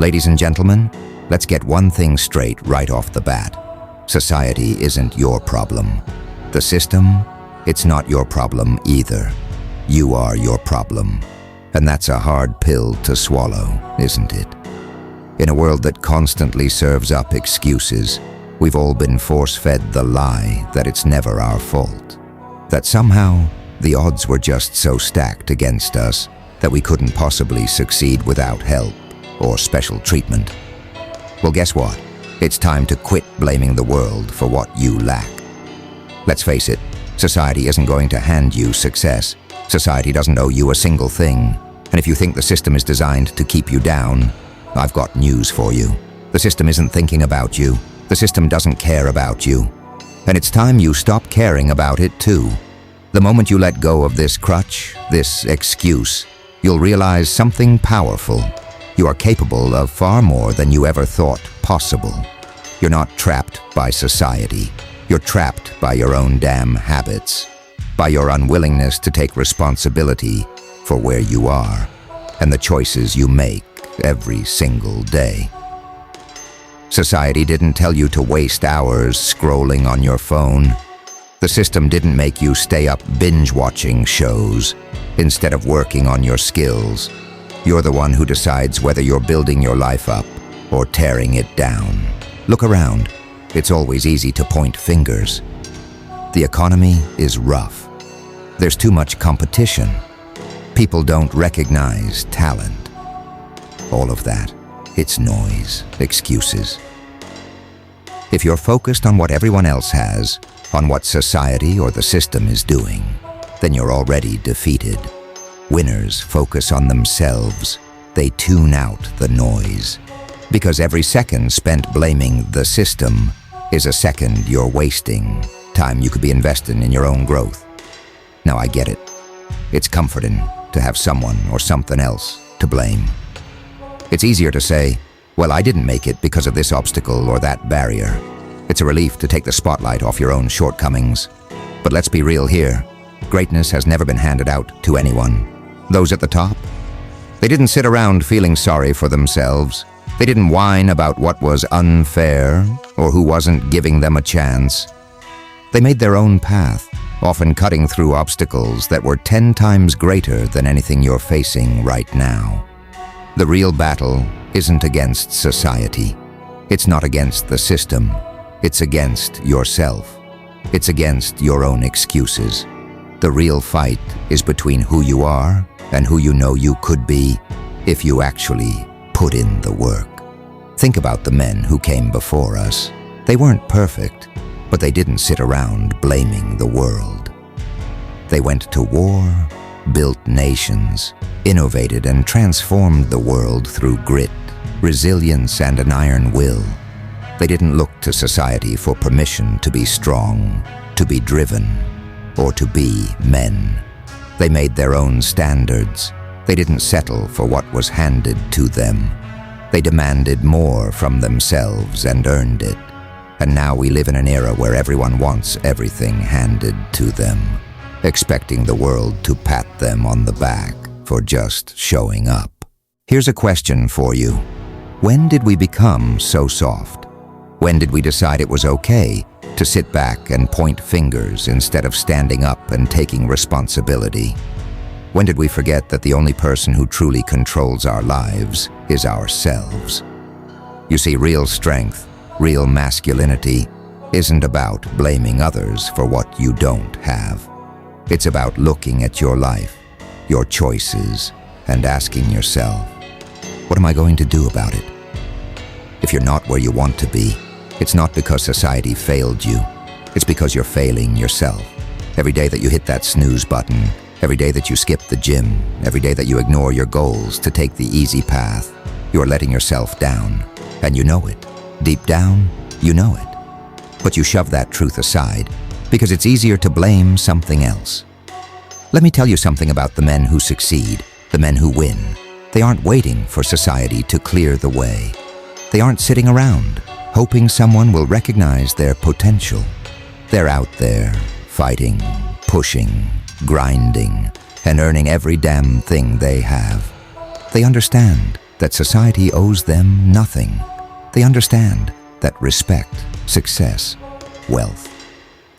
Ladies and gentlemen, let's get one thing straight right off the bat. Society isn't your problem. The system, it's not your problem either. You are your problem. And that's a hard pill to swallow, isn't it? In a world that constantly serves up excuses, we've all been force-fed the lie that it's never our fault. That somehow, the odds were just so stacked against us that we couldn't possibly succeed without help or special treatment. Well, guess what? It's time to quit blaming the world for what you lack. Let's face it, society isn't going to hand you success. Society doesn't owe you a single thing. And if you think the system is designed to keep you down, I've got news for you. The system isn't thinking about you. The system doesn't care about you. And it's time you stop caring about it too. The moment you let go of this crutch, this excuse, you'll realize something powerful. You are capable of far more than you ever thought possible. You're not trapped by society. You're trapped by your own damn habits, by your unwillingness to take responsibility for where you are and the choices you make every single day. Society didn't tell you to waste hours scrolling on your phone. The system didn't make you stay up binge-watching shows instead of working on your skills. You're the one who decides whether you're building your life up or tearing it down. Look around. It's always easy to point fingers. The economy is rough. There's too much competition. People don't recognize talent. All of that, it's noise, excuses. If you're focused on what everyone else has, on what society or the system is doing, then you're already defeated. Winners focus on themselves. They tune out the noise. Because every second spent blaming the system is a second you're wasting, time you could be investing in your own growth. Now I get it. It's comforting to have someone or something else to blame. It's easier to say, well, I didn't make it because of this obstacle or that barrier. It's a relief to take the spotlight off your own shortcomings. But let's be real here. Greatness has never been handed out to anyone. Those at the top? They didn't sit around feeling sorry for themselves. They didn't whine about what was unfair or who wasn't giving them a chance. They made their own path, often cutting through obstacles that were 10 times greater than anything you're facing right now. The real battle isn't against society. It's not against the system. It's against yourself. It's against your own excuses. The real fight is between who you are and who you know you could be if you actually put in the work. Think about the men who came before us. They weren't perfect, but they didn't sit around blaming the world. They went to war, built nations, innovated and transformed the world through grit, resilience, and an iron will. They didn't look to society for permission to be strong, to be driven, or to be men. They made their own standards. They didn't settle for what was handed to them. They demanded more from themselves and earned it. And now we live in an era where everyone wants everything handed to them, expecting the world to pat them on the back for just showing up. Here's a question for you. When did we become so soft? When did we decide it was okay to sit back and point fingers instead of standing up and taking responsibility? When did we forget that the only person who truly controls our lives is ourselves? You see, real strength, real masculinity, isn't about blaming others for what you don't have. It's about looking at your life, your choices, and asking yourself, what am I going to do about it? If you're not where you want to be, it's not because society failed you. It's because you're failing yourself. Every day that you hit that snooze button, every day that you skip the gym, every day that you ignore your goals to take the easy path, you're letting yourself down. And you know it. Deep down, you know it. But you shove that truth aside because it's easier to blame something else. Let me tell you something about the men who succeed, the men who win. They aren't waiting for society to clear the way. They aren't sitting around, hoping someone will recognize their potential. They're out there, fighting, pushing, grinding, and earning every damn thing they have. They understand that society owes them nothing. They understand that respect, success, wealth,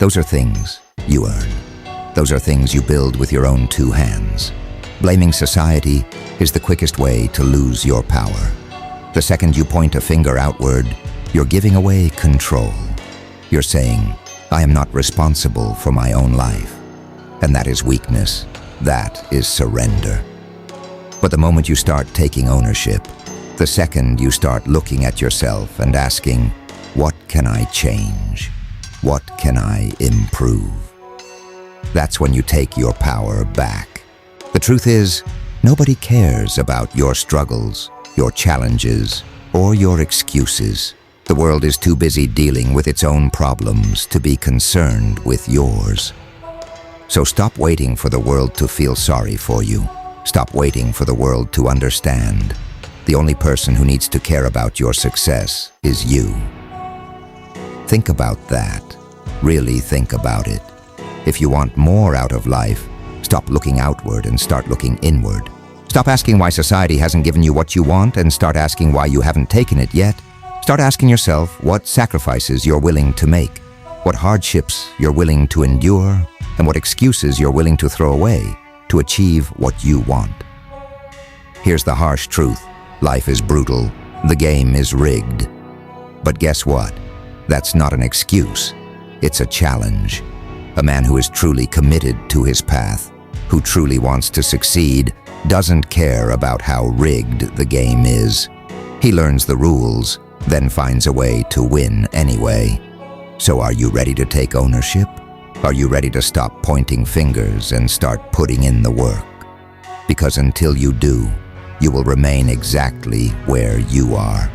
those are things you earn. Those are things you build with your own two hands. Blaming society is the quickest way to lose your power. The second you point a finger outward, you're giving away control. You're saying, I am not responsible for my own life. And that is weakness. That is surrender. But the moment you start taking ownership, the second you start looking at yourself and asking, what can I change? What can I improve? That's when you take your power back. The truth is, nobody cares about your struggles, your challenges, or your excuses. The world is too busy dealing with its own problems to be concerned with yours. So stop waiting for the world to feel sorry for you. Stop waiting for the world to understand. The only person who needs to care about your success is you. Think about that. Really think about it. If you want more out of life, stop looking outward and start looking inward. Stop asking why society hasn't given you what you want and start asking why you haven't taken it yet. Start asking yourself what sacrifices you're willing to make, what hardships you're willing to endure, and what excuses you're willing to throw away to achieve what you want. Here's the harsh truth. Life is brutal. The game is rigged. But guess what? That's not an excuse. It's a challenge. A man who is truly committed to his path, who truly wants to succeed, doesn't care about how rigged the game is. He learns the rules, then finds a way to win anyway. So are you ready to take ownership? Are you ready to stop pointing fingers and start putting in the work? Because until you do, you will remain exactly where you are.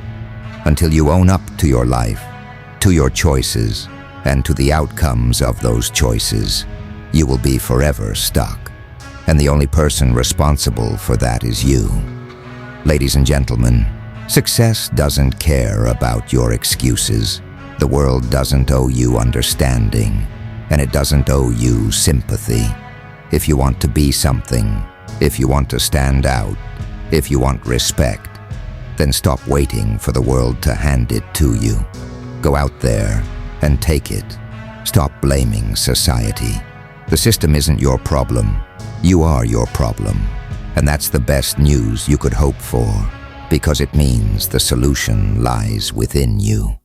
Until you own up to your life, to your choices, and to the outcomes of those choices, you will be forever stuck. And the only person responsible for that is you. Ladies and gentlemen, success doesn't care about your excuses. The world doesn't owe you understanding, and it doesn't owe you sympathy. If you want to be something, if you want to stand out, if you want respect, then stop waiting for the world to hand it to you. Go out there and take it. Stop blaming society. The system isn't your problem. You are your problem. And that's the best news you could hope for, because it means the solution lies within you.